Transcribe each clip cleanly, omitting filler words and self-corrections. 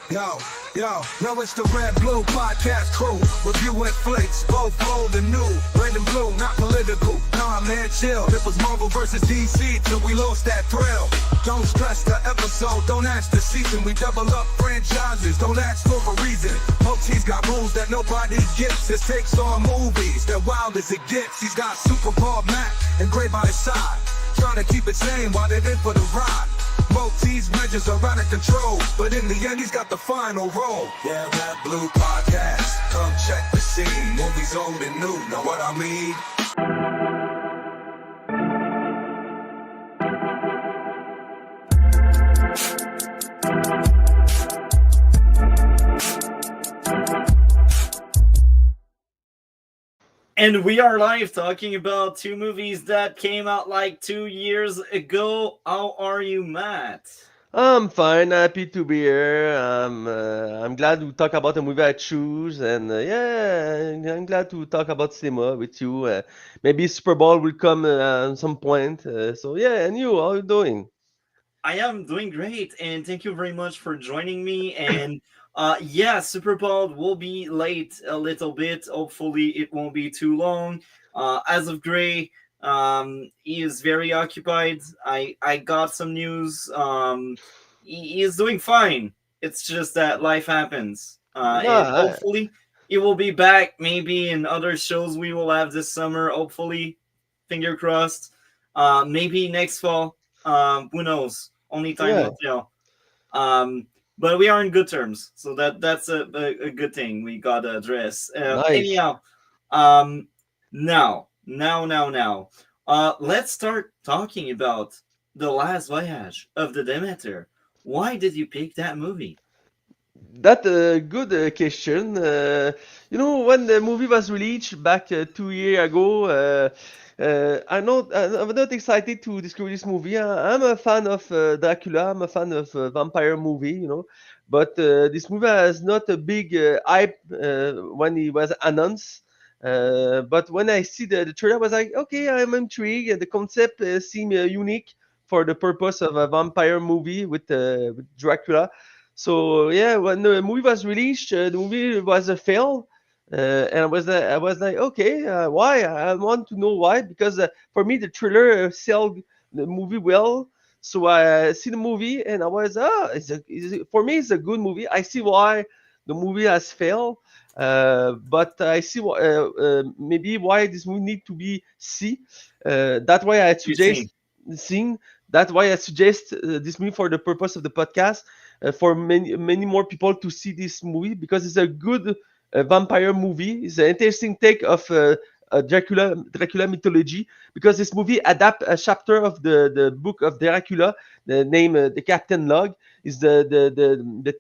Yo, yo, it's the Red Blue Podcast crew. Reviewing flicks, both old and new. Red and blue, not political. Nah, man, chill. It was Marvel versus DC till we lost that thrill. Don't stress the episode, don't ask the season. We double up franchises, don't ask for a reason. Mochi's got rules that nobody gets. His takes on movies, that wild as it gets. He's got superbald Mac and Gray by his side. Trying to keep it sane while they're in for the ride. Mochi's measures are out of control, but in the end he's got the final role. Yeah, Red Blue Podcast, come check the scene. Movies old and new, know what I mean? And we are live talking about two movies that came out like 2 years ago. How are you, Matt? I'm fine, happy to be here. I'm glad to talk about a movie I choose, and yeah, I'm glad to talk about cinema with you. Maybe Super Bowl will come at some point. So yeah, and you, how you doing? I am doing great, and thank you very much for joining me. And yeah, Superbald will be late a little bit. Hopefully, it won't be too long. As of Gray, he is very occupied. I got some news. He is doing fine. It's just that life happens. And Ah, hopefully, he will be back. Maybe in other shows we will have this summer. Hopefully, finger crossed. Maybe next fall. Who knows? Only time yeah, will tell. But we are in good terms, so that's a good thing we got to address. nice. Anyhow, um, now, let's start talking about the last voyage of the Demeter. Why did you pick that movie? That good question. When the movie was released back 2 years ago, I'm not excited to discover this movie. I'm a fan of Dracula. I'm a fan of vampire movie. But this movie has not a big hype when it was announced. But when I see the trailer, I was like, okay, I'm intrigued. The concept seemed unique for the purpose of a vampire movie with Dracula. So yeah, when the movie was released, the movie was a fail, and I was like, okay, why? I want to know why because for me the trailer sold the movie well. So I see the movie and I was for me it's a good movie. I see why the movie has failed, but I see maybe why this movie need to be see. That's why I You see, suggest seeing. That's why I suggest this movie for the purpose of the podcast for many more people to see this movie because it's a good vampire movie. It's an interesting take of Dracula mythology because this movie adapt a chapter of the book of Dracula. The name the Captain Log is the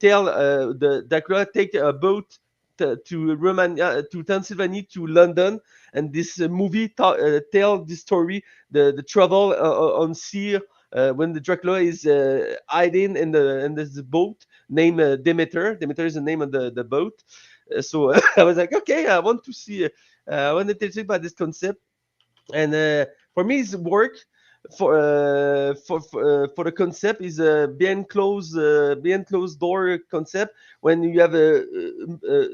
tale. The Dracula take a boat to Romania, to Transylvania, to London, and this movie tell the story, the travel on sea when the Dracula is hiding in this boat named Demeter. Demeter is the name of the boat. So I was like, okay, I want to see. I want to think about this concept, and for me, it's work. For the concept is a behind closed door concept when you have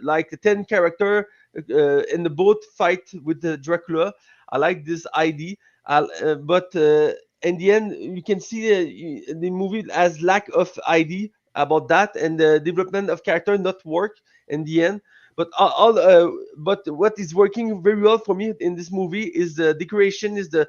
like a 10 character in the boat fight with the Dracula. I like this idea, but in the end, you can see the movie has lack of idea about that, and the development of character not work in the end. But what is working very well for me in this movie is the decoration, is the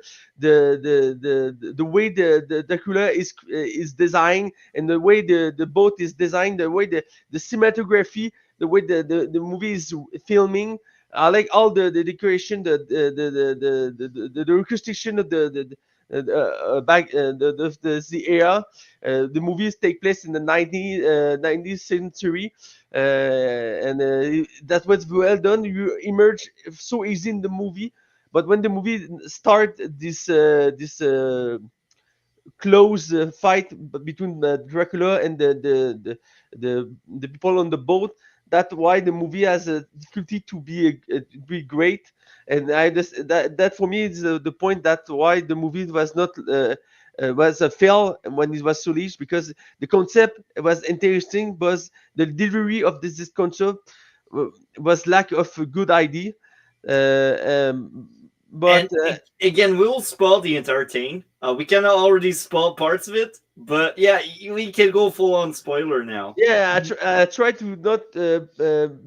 way the Dracula is designed, and the way the boat is designed, the way the cinematography, the way the movie is filming. I like all the decoration, the reconstruction of the era. The movies take place in the 19th century, and that was well done. You emerge so easy in the movie, but when the movie start this close fight between Dracula and the people on the boat. That's why the movie has a difficulty to be great, and I just that for me is the point that why the movie was not was a fail when it was released because the concept was interesting, but the delivery of this concept was lack of a good idea. Uh, um, but And again, we will spoil the entire thing. We can already spoil parts of it, but yeah, we can go full on spoiler now. Yeah, I try to not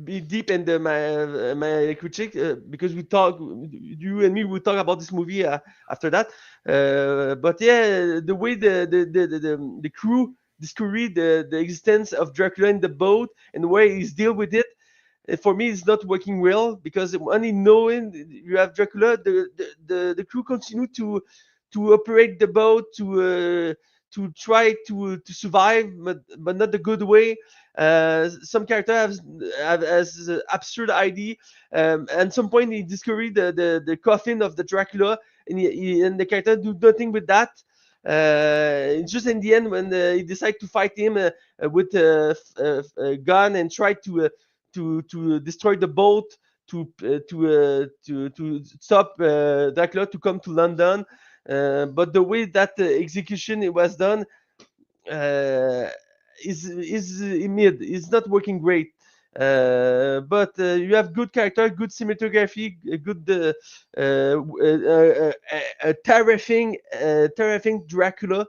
be deep in my critique because we talk, you and me, we talk about this movie after that. But yeah, the way the crew discovered the existence of Dracula in the boat and the way he's deal with it, for me, it's not working well because only knowing you have Dracula, the crew continue to operate the boat to try to survive, but not the good way. Some character have as absurd idea. At some point, he discovered the coffin of the Dracula, and the character do nothing with that. It's just in the end when he decide to fight him with a gun and try to destroy the boat to stop Dracula to come to London. But the way that the execution it was done uh, is mid. It's not working great. But you have good character, good cinematography, a good terrifying Dracula.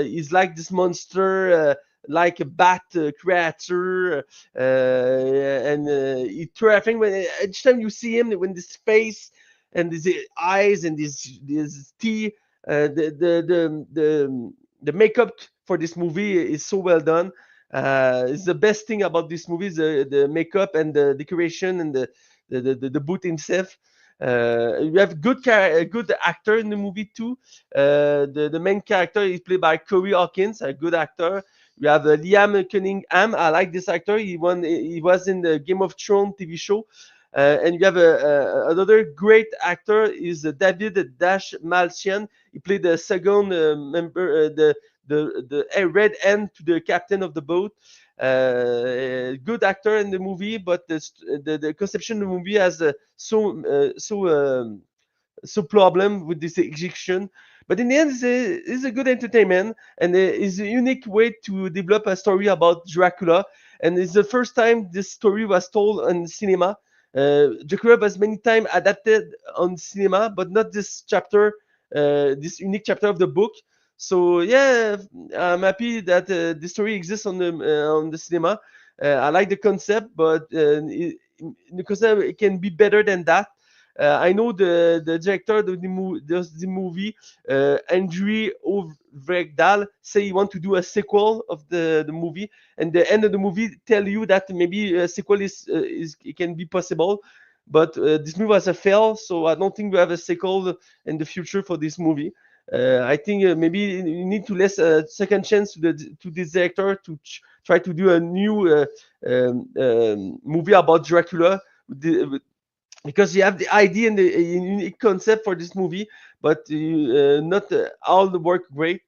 He's like this monster, like a bat creature, and he terrifying. When each time you see him, when this face and his eyes and his teeth, the makeup for this movie is so well done. It's the best thing about this movie is the makeup and the decoration and the boot himself. You have good actor in the movie too. The main character is played by Corey Hawkins, a good actor. You have Liam Cunningham. I like this actor. He was in the Game of Thrones TV show. And you have another great actor is David Dash Malchian. He played the second member, the red end to the captain of the boat. Good actor in the movie, but the conception of the movie has so problem with this execution. But in the end, it's a good entertainment and it's a unique way to develop a story about Dracula. And it's the first time this story was told on cinema. Dracula was many times adapted on cinema, but not this chapter, this unique chapter of the book. So yeah, I'm happy that the story exists on the cinema. I like the concept, but the concept it can be better than that. I know the director of the movie, Andrew Ovregdal, say he want to do a sequel of the movie, and the end of the movie tell you that maybe a sequel is it can be possible, but this movie was a fail, so I don't think we have a sequel in the future for this movie. I think maybe you need to let a second chance to this director to try to do a new movie about Dracula because you have the idea and the unique concept for this movie, but not all the work great.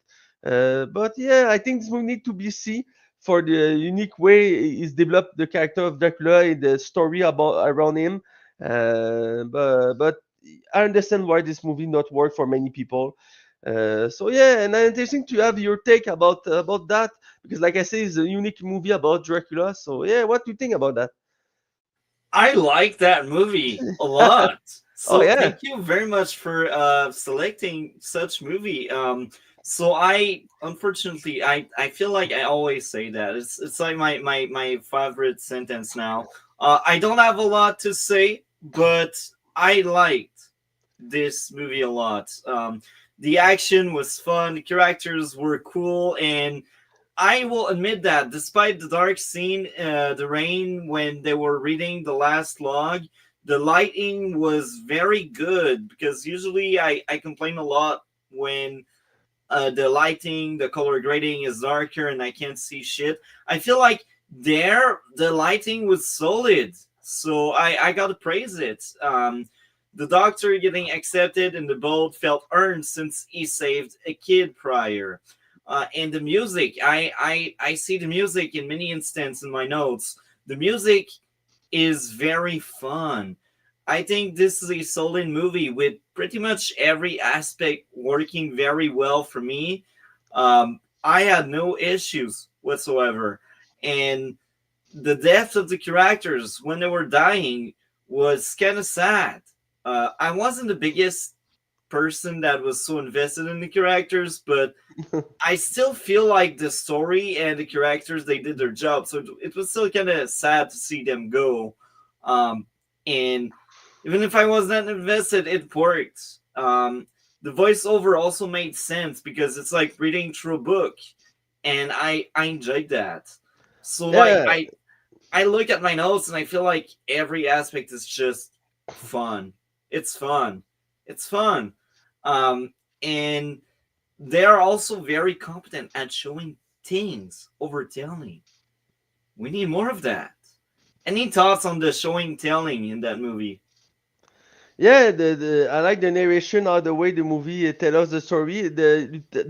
But yeah, I think this movie need to be seen for the unique way he's developed the character of Dracula and the story about around him. But I understand why this movie not work for many people. So yeah, and interesting to have your take about that because, like I say, it's a unique movie about Dracula. So yeah, what do you think about that? I like that movie a lot. Oh So yeah. thank you very much for selecting such movie. So I unfortunately I feel like I always say that. It's like my favorite sentence now. I don't have a lot to say, but I liked this movie a lot. The action was fun, the characters were cool, and I will admit that despite the dark scene, the rain when they were reading the last log, the lighting was very good because usually I complain a lot when the lighting, the color grading is darker and I can't see shit. I feel like there the lighting was solid, so I gotta praise it. The doctor getting accepted in the boat felt earned since he saved a kid prior. And the music, I see the music in many instances in my notes. The music is very fun. I think this is a solid movie with pretty much every aspect working very well for me. I had no issues whatsoever, and the death of the characters when they were dying was kind of sad. I wasn't the biggest person that was so invested in the characters, but I still feel like the story and the characters they did their job. So it was still kind of sad to see them go. And even if I was not invested, it worked. The voiceover also made sense because it's like reading through a book, and I enjoyed that. So like Yeah, I look at my notes and I feel like every aspect is just fun. It's fun. It's fun. And they are also very competent at showing things over telling. We need more of that. Any thoughts on the showing telling in that movie? yeah. The I like the narration or the way the movie tell us the story.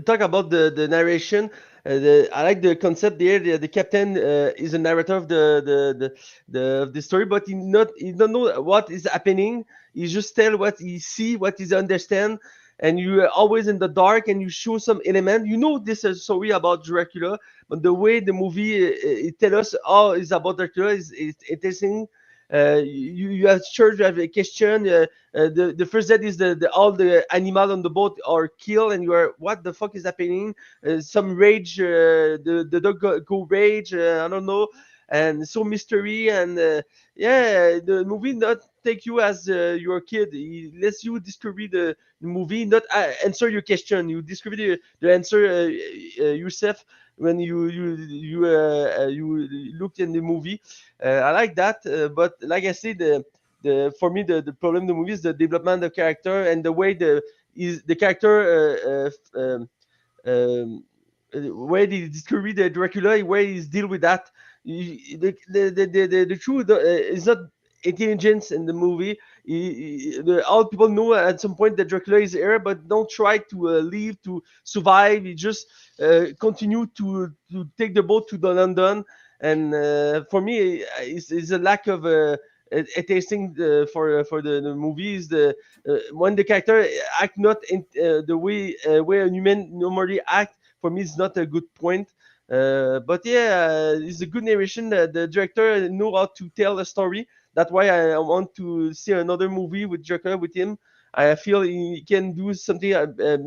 Talk about the narration. I like the concept there. The captain is a narrator of the story, but he don't know what is happening. He just tell what he see, what he understand, and you are always in the dark, and you show some element. You know this is a story about Dracula, but the way the movie it tell us all is about Dracula is interesting. You have sure you have a question. The first death is the all the animal on the boat are killed, and you are what the fuck is happening? Some rage. The dog go rage. I don't know, and so mystery and yeah, the movie not take you as your kid. He lets you discover the movie, not answer your question. You discover the answer yourself when you look in the movie. I like that, but like I said, the for me the problem in the movie is the development of character and the way the character where they discover the Dracula, where he's deal with that. The truth is not intelligence in the movie. All people know at some point that Dracula is here, but don't try to leave to survive. He just continue to take the boat to the London, and for me, it's a lack of a tasting for the movies. When the character act not in the way a human normally act, for me, it's not a good point. But yeah, it's a good narration. The director know how to tell a story. That's why I want to see another movie with Dracula with him. I feel he can do something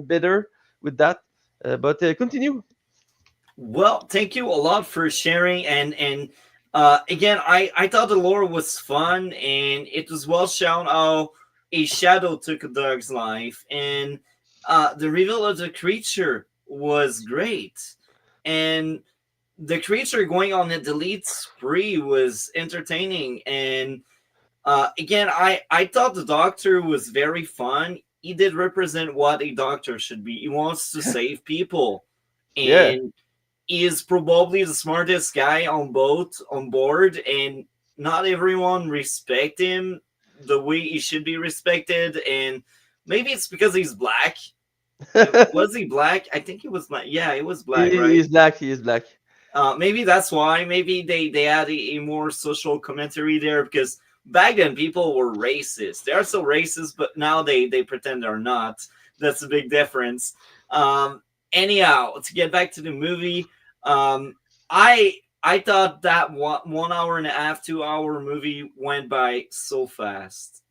better with that. But continue. Well, thank you a lot for sharing and again I thought the lore was fun and it was well shown how a shadow took a dog's life and the reveal of the creature was great and the creature going on a delete spree was entertaining and again I thought the doctor was very fun. He did represent what a doctor should be. He wants to save people Yeah. and is probably the smartest guy on board and not everyone respect him the way he should be respected and maybe it's because he's black. Was he black? I think he was black. Yeah, he was black, He right? is black. He is black. Maybe that's why. Maybe they had a more social commentary there because back then people were racist. They are still racist, but now they pretend they're not. That's a big difference. Anyhow, to get back to the movie, um, I thought that 1 hour and a half, 2 hour movie went by so fast.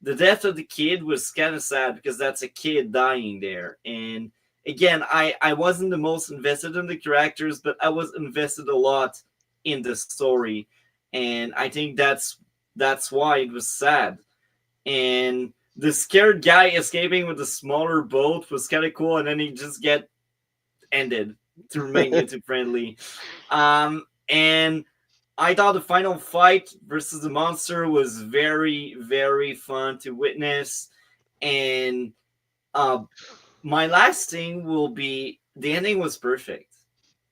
The death of the kid was kind of sad because that's a kid dying there, and again, I wasn't the most invested in the characters, but I was invested a lot in the story, and I think that's why it was sad. And the scared guy escaping with the smaller boat was kind of cool, and then he just get ended to remain YouTube friendly. And I thought the final fight versus the monster was very very fun to witness, and uh, my last thing will be the ending was perfect.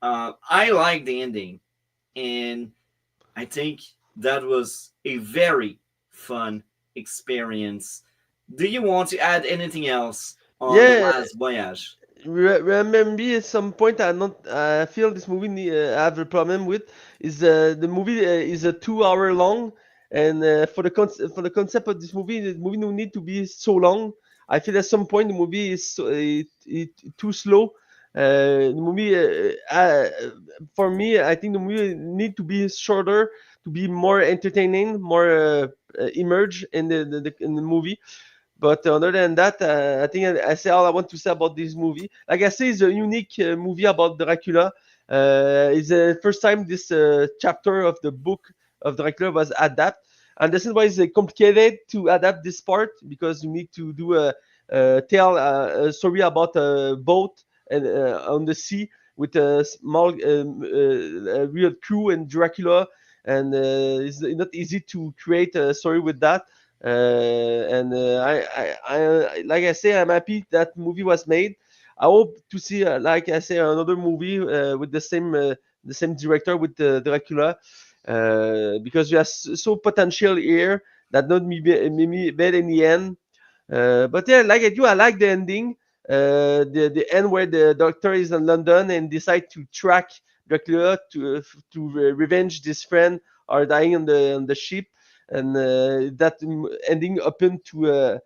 I like the ending, and I think that was a very fun experience. Do you want to add anything else on the Yeah. last voyage? Remember at some point I not I feel this movie have a problem with is the movie is a 2 hour long And for the concept of this movie, the movie no need to be so long. I feel at some point the movie is too slow. The movie, for me, I think the movie need to be shorter to be more entertaining, more immerse in in the movie. But other than that, I think I say all I want to say about this movie. Like I say, it's a unique movie about Dracula. It's the first time this chapter of the book of Dracula was adapted, and this is why it's complicated to adapt this part because you need to do tell a story about a boat and on the sea with a small real crew and Dracula, and it's not easy to create a story with that. And like I say, I'm happy that movie was made. I hope to see, like I say, another movie with the same director with Dracula, because you have so potential here that not maybe bad in the end. But yeah, like I do, I like the ending. The end where the doctor is in London and decide to track Dracula to revenge this friend are dying on the ship, and that ending open to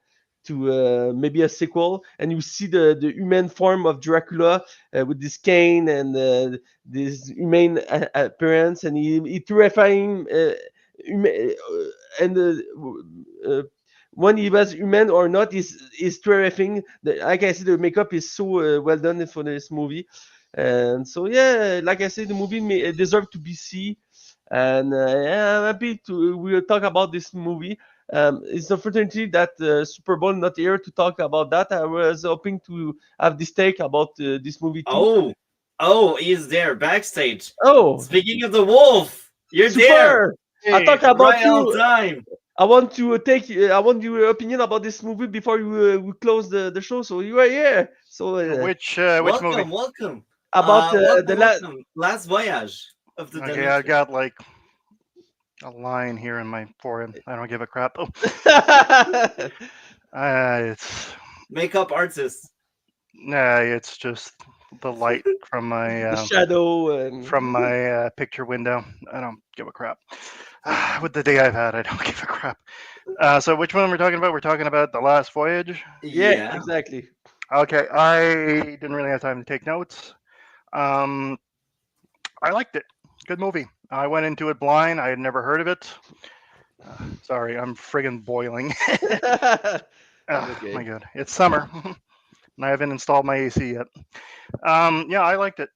maybe a sequel, and you see the human form of Dracula with this cane and this human appearance, and he terrifying. And when he was human or not is terrifying. Like I said, the makeup is so well done for this movie, and so yeah, like I said, the movie deserve to be seen, and yeah, I'm happy to we'll talk about this movie. It's an opportunity that Super Bowl not here to talk about that. I was hoping to have this take about this movie too. Oh, oh, he's there backstage. Oh, Speaking of the wolf, you're there super! I Hey, talk about right on you. time. I want to take. I want your opinion about this movie before we close the show. So you are here. So which movie? Welcome, welcome. about the Welcome, last. welcome. Last voyage of the Okay, I've demeter. got like a line here in my forehead. I don't give a crap. Oh, it's Makeup artist. nah, it's just the light the shadow and from my picture window. I don't give a crap. With the day I've had, I don't give a crap. So which one we're talking about? We're talking about the last voyage. yeah, Yeah. exactly. Okay, I didn't really have time to take notes. Um, I liked it. Good movie. I went into it blind. I had never heard of it. Sorry, I'm friggin' boiling. Okay. My God, it's summer, and I haven't installed my AC yet. Yeah, I liked it.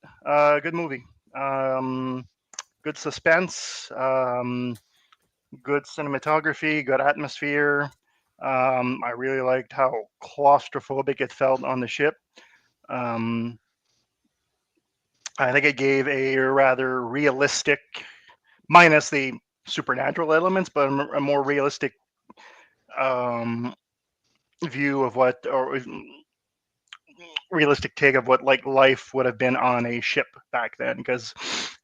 Good movie. Good suspense. Good cinematography. Good atmosphere. I really liked how claustrophobic it felt on the ship. Um, I think it gave a rather realistic, minus the supernatural elements, but a more realistic um, view of what, or realistic take of what like life would have been on a ship back then, because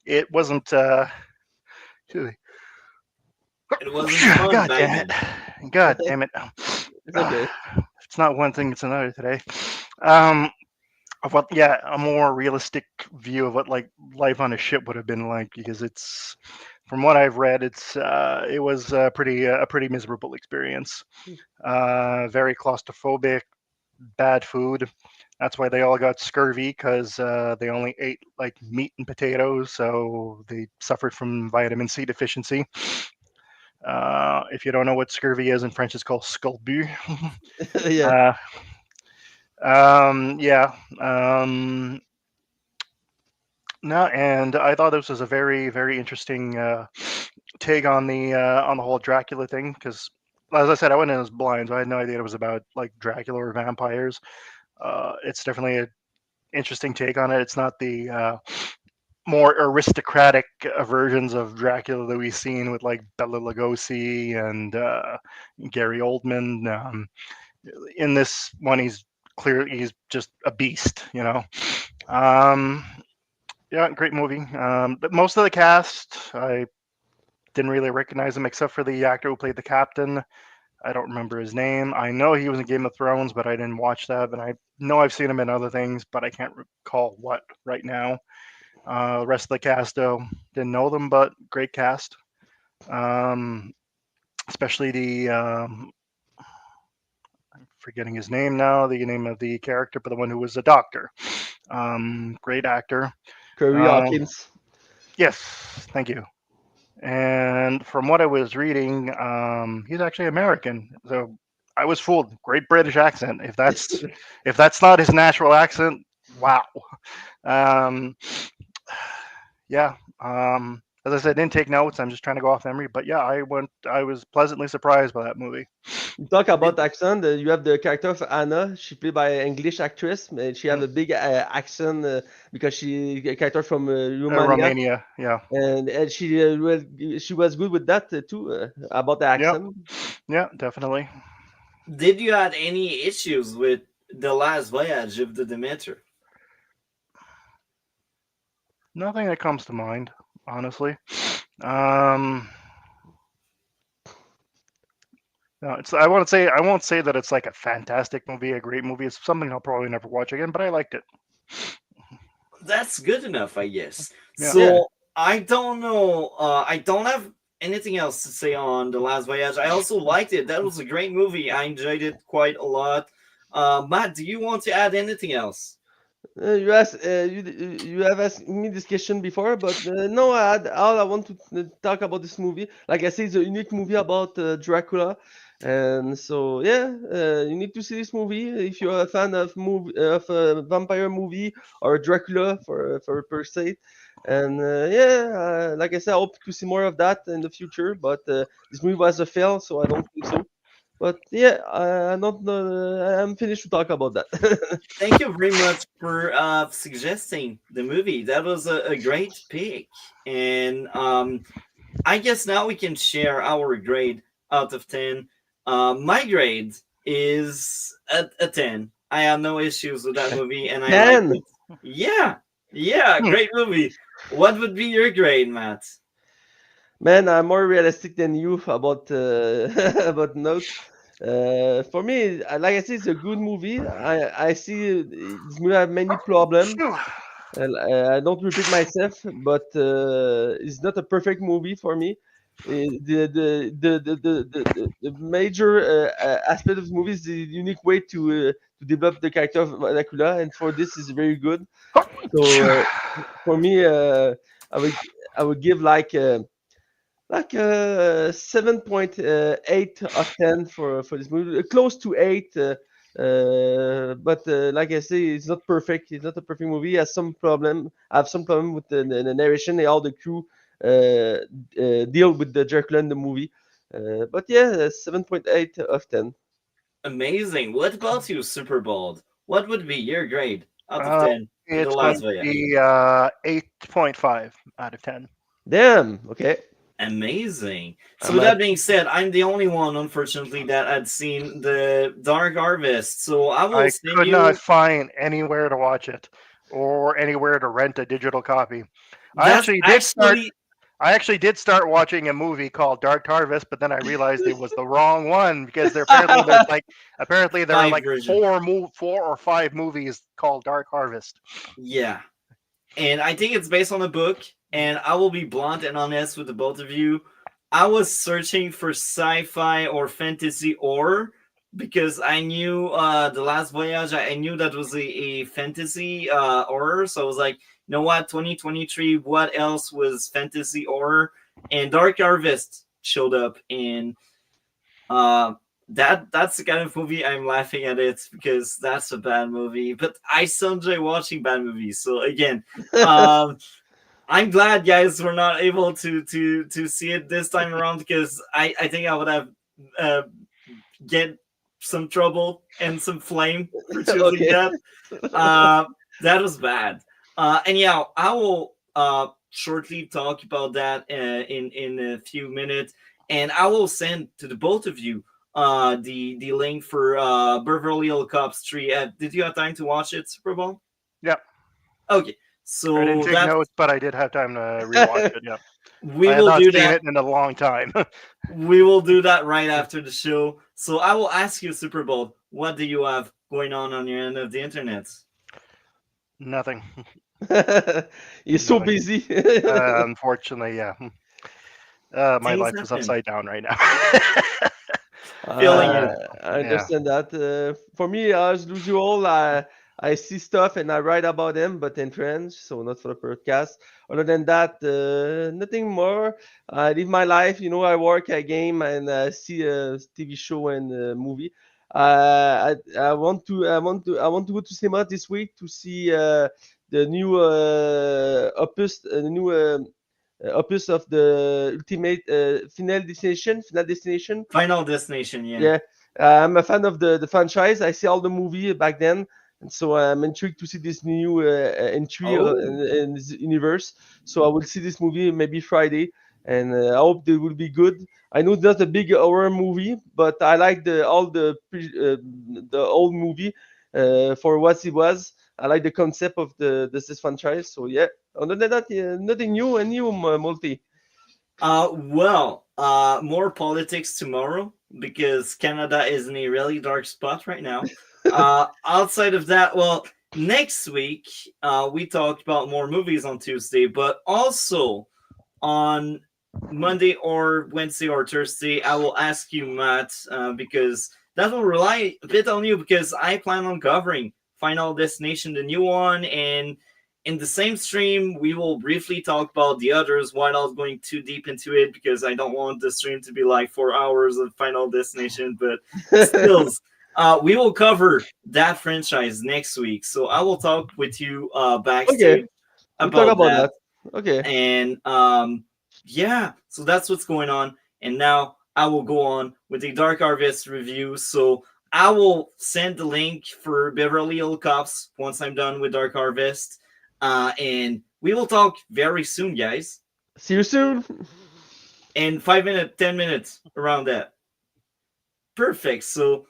it wasn't. It wasn't fun God back damn it! then. God damn it! It's okay. It's not one thing; it's another today. Um, of what, yeah, a more realistic view of what like life on a ship would have been like, because it's, from what I've read, it was a pretty miserable experience. Very claustrophobic, bad food. That's why they all got scurvy, because they only ate like meat and potatoes, so they suffered from vitamin C deficiency. If you don't know what scurvy is in French, it's called scorbut. Yeah. uh, yeah. No, and I thought this was a very, very interesting take on the whole Dracula thing. Because, as I said, I went in as blind, so I had no idea it was about like Dracula or vampires. It's definitely an interesting take on it. It's not the more aristocratic versions of Dracula that we've seen with like Bela Lugosi and Gary Oldman. In this one, he's just a beast, you know. Um, yeah, great movie. But most of the cast, I didn't really recognize him except for the actor who played the captain. I don't remember his name. I know he was in Game of Thrones, but I didn't watch that. And I know I've seen him in other things, but I can't recall what right now. The rest of the cast, though, didn't know them, but great cast. Um, especially the I'm forgetting his name now, the name of the character, but the one who was a doctor. Great actor. Curry Um, Hawkins. yes, thank you. And from what I was reading, he's actually American. So I was fooled. Great British accent. If that's not his natural accent, wow. Um, yeah. As I said, didn't take notes. I'm just trying to go off memory. But yeah, I went. I was pleasantly surprised by that movie. You talk Did, about accent. You have the character of Anna. She played by an English actress, and she have Mm, a big accent because she a character from Romania, Romania. Yeah. and she was good with that too about the Yeah. accent. Yeah. Definitely. did you had any issues with the last voyage of the Demeter? Nothing that comes to mind, honestly. Um, no, it's. I won't say that it's like a fantastic movie, a great movie. It's something I'll probably never watch again, but I liked it. That's good enough, I guess. Yeah. Yeah. So I don't know. I don't have anything else to say on the Last Voyage. I also liked it. That was a great movie. I enjoyed it quite a lot. Matt, do you want to add anything else? You have asked me this question before, but no, all I want to talk about this movie. Like I say, it's a unique movie about Dracula, and so yeah, you need to see this movie if you're a fan of a vampire movie or Dracula for per se. And yeah, like I said, I hope to see more of that in the future. But this movie was a fail, so I don't think so. But yeah, I'm not. I'm finished to talk about that. Thank you very much for suggesting the movie. That was a great pick. And I guess now we can share our grade out of 10. My grade is a 10. I have no issues with that movie and I like 10. it. Yeah. Yeah, Hmm. great movie. What would be your grade, Matt? Man, I'm more realistic than you about about notes. For me, like I said, it's a good movie. I see this movie have many problems. Phew. And I don't repeat myself, but it's not a perfect movie for me. The major aspect of the movie is the unique way to develop the character of Dracula, and for this is very good. So for me, I would I would give like 7.8 of 10 for this movie, close to 8. But like I say, it's not perfect. It's not a perfect movie. It has some problem. I have some problem with the narration and how the crew deal with the Dracula in the movie. But yeah, 7.8 of 10. Amazing. What about you, Superbald? What would be your grade out of Uh, 10 to the it's going last to voyage? be 8.5 out of 10. Damn. Okay. Amazing. So I'm with at that being said, I'm the only one, unfortunately, that had seen the Dark Harvest. So I will I send could not you. find anywhere to watch it or anywhere to rent a digital copy. I That's actually did start. actually I actually did start watching a movie called Dark Harvest, but then I realized it was the wrong one because apparently there are my like version. 4 or 5 movies called Dark Harvest. Yeah, and I think it's based on a book. And I will be blunt and honest with the both of you. I was searching for sci-fi or fantasy horror because I knew the Last Voyage. I knew that was a fantasy horror, so I was like, you know what, 2023. What else was fantasy horror? And Dark Harvest showed up, and that's the kind of movie I'm laughing at it because that's a bad movie. But I still enjoy watching bad movies. So again, um, I'm glad, guys, we're not able to see it this time around because I think I would have uh, get some trouble and some flame for choosing okay. that. Uh, that was bad. Anyhow, I will shortly talk about that in a few minutes, and I will send to the both of you the link for Beverly Hills Cops 3. Did you have time to watch it, Super Bowl? Yeah, Okay, I didn't so take that notes, but I did have time to rewatch it. Yeah, we I had will not do seen that. it in a long time. We will do that right after the show. So I will ask you, Super Bowl, what do you have going on your end of the internet? Nothing. You're so Nothing. busy. Unfortunately, yeah. My Things life is happen. upside down right now. Feeling you. I Yeah. understand that. For me, as usual, I see stuff and I write about them, but in French, so not for the podcast. Other than that, nothing more. I live my life. I work, I game, and see a TV show and movie. I want to go to cinema this week to see the new opus of the ultimate final destination. Final Destination, yeah. Yeah, I'm a fan of the franchise. I see all the movie back then, and so I'm intrigued to see this new entry Oh. in this universe. So I will see this movie maybe Friday, and I hope they will be good. I know it's not a big horror movie, but I like the old movie for what it was. I like the concept of this franchise. So yeah, other than that, yeah, nothing new and new multi. More politics tomorrow because Canada is in a really dark spot right now. Outside of that, well, next week we talked about more movies on Tuesday, but also on Monday or Wednesday or Thursday, I will ask you, Matt, because that will rely a bit on you because I plan on covering Final Destination, the new one, and in the same stream, we will briefly talk about the others without going too deep into it because I don't want the stream to be like 4 hours of Final Destination. But still, we will cover that franchise next week. So I will talk with you Okay, backstage we'll talk about about that. that. Okay. And yeah, so that's what's going on. And now I will go on with the Dark Harvest review. So I will send the link for Beverly Hills Cops once I'm done with Dark Harvest. And we will talk very soon, guys. See you soon. In 5 minutes, 10 minutes, around that. Perfect. So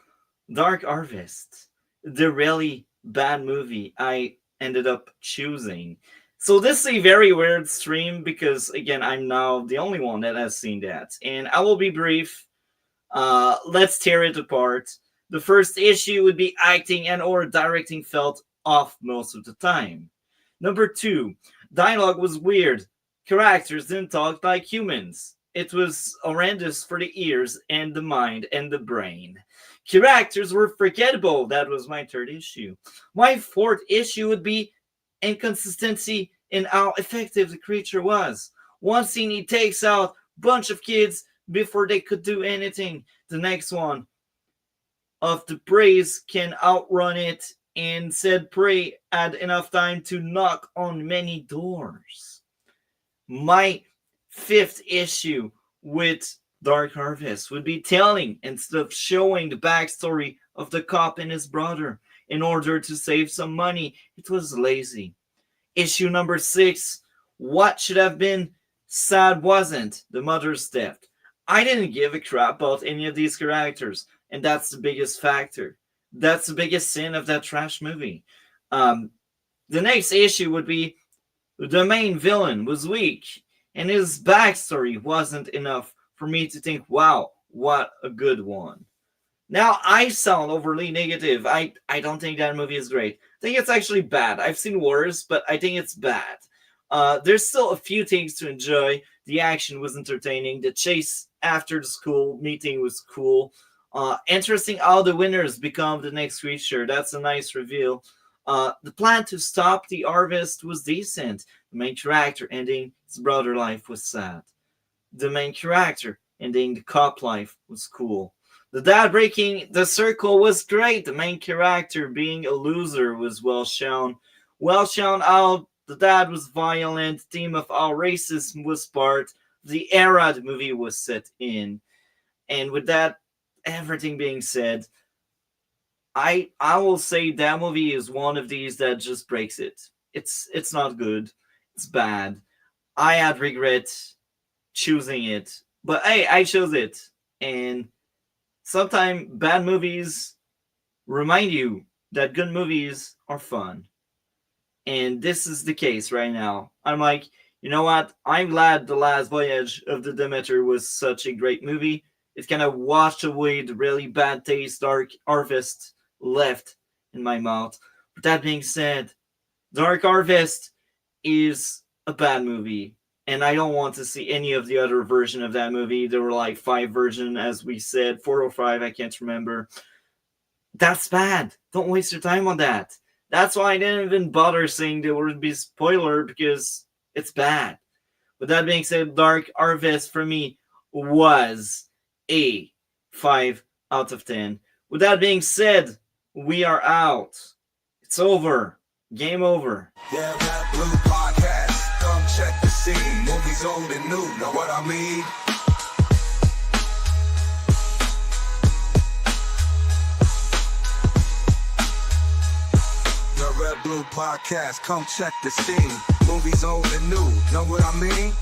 Dark Harvest, the really bad movie I ended up choosing. So this is a very weird stream because again I'm now the only one that has seen that, and I will be brief. Let's tear it apart. The first issue would be acting and or directing felt off most of the time. Number two, dialogue was weird. Characters didn't talk like humans. It was horrendous for the ears and the mind and the brain. Characters were forgettable. That was my third issue. My fourth issue would be inconsistency in how effective the creature was. One scene he takes out a bunch of kids before they could do anything. The next one of the praise can outrun it, and said prey had enough time to knock on many doors. My fifth issue with Dark Harvest would be telling instead of showing the backstory of the cop and his brother in order to save some money. It was lazy. Issue number 6, what should have been sad wasn't the mother's death. I didn't give a crap about any of these characters, and that's the biggest factor. That's the biggest sin of that trash movie. The next issue would be the main villain was weak, and his backstory wasn't enough for me to think, wow, what a good one. Now, I sound overly negative. I don't think that movie is great. I think it's actually bad. I've seen worse, but I think it's bad. There's still a few things to enjoy. The action was entertaining. The chase after the school meeting was cool. Interesting how the winners become the next creature. That's a nice reveal. The plan to stop the harvest was decent. The main character ending his brother life was sad. The main character ending the cop life was cool. The dad breaking the circle was great. The main character being a loser was well shown. Well shown how the dad was violent. Theme of how racism was part of the era the movie was set in. And with that, everything being said, I will say that movie is one of these that just breaks it. It's not good. It's bad. I had regret choosing it, but hey, I chose it. And sometimes bad movies remind you that good movies are fun. And this is the case right now. I'm like, you know what? I'm glad The Last Voyage of the Demeter was such a great movie. It kind of washed away the really bad taste Dark Harvest left in my mouth. But that being said, Dark Harvest is a bad movie. and I don't want to see any of the other version of that movie. There were like 5 versions, as we said, 4 or 5, I can't remember. That's bad. Don't waste your time on that. That's why I didn't even bother saying there would be spoiler, because it's bad. With that being said, Dark Harvest for me was a 5 out of 10. With that being said, we are out. It's over. Game over. Yeah, Red Blue Podcast. Come check the scene. Movies old and new. Know what I mean? The Red Blue Podcast. Come check the scene. Movies old and new. Know what I mean?